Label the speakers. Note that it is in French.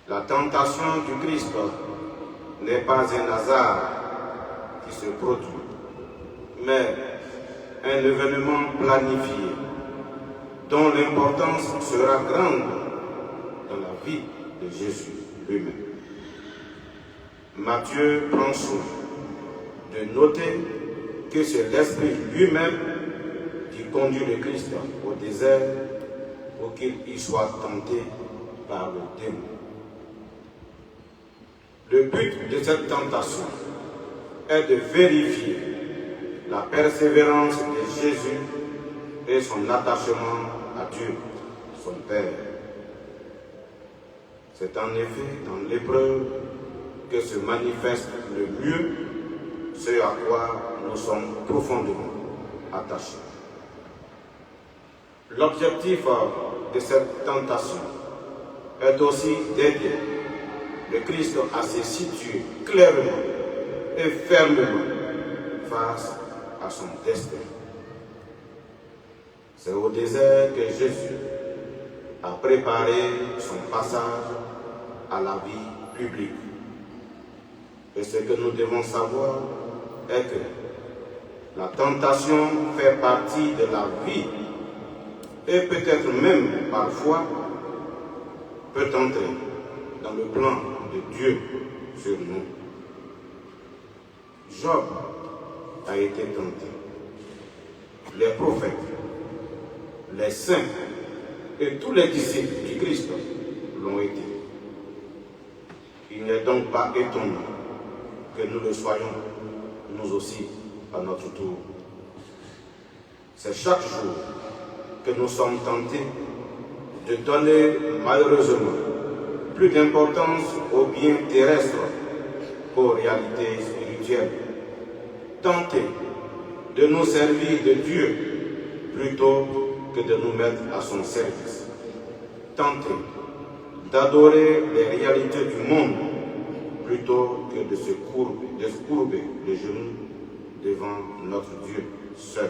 Speaker 1: La tentation du Christ n'est pas un hasard qui se produit, mais un événement planifié dont l'importance sera grande dans la vie de Jésus lui-même. Matthieu prend soin de noter que c'est l'Esprit lui-même qui conduit le Christ au désert pour qu'il y soit tenté par le démon. Le but de cette tentation est de vérifier la persévérance de Jésus et son attachement à Dieu, son Père. C'est en effet dans l'épreuve que se manifeste le mieux ce à quoi nous sommes profondément attachés. L'objectif de cette tentation est aussi d'aider le Christ à se situer clairement et fermement face à son destin. C'est au désert que Jésus a préparé son passage à la vie publique. Et ce que nous devons savoir est que la tentation fait partie de la vie et peut-être même parfois peut entrer dans le plan de Dieu sur nous. Job a été tenté. Les prophètes, les saints et tous les disciples du Christ l'ont été. Il n'est donc pas étonnant que nous le soyons, nous aussi, à notre tour. C'est chaque jour que nous sommes tentés de donner malheureusement plus d'importance aux biens terrestres qu'aux réalités spirituelles. Tentés de nous servir de Dieu plutôt que de nous mettre à son service. Tentés d'adorer les réalités du monde plutôt que de se courber les genoux devant notre Dieu seul.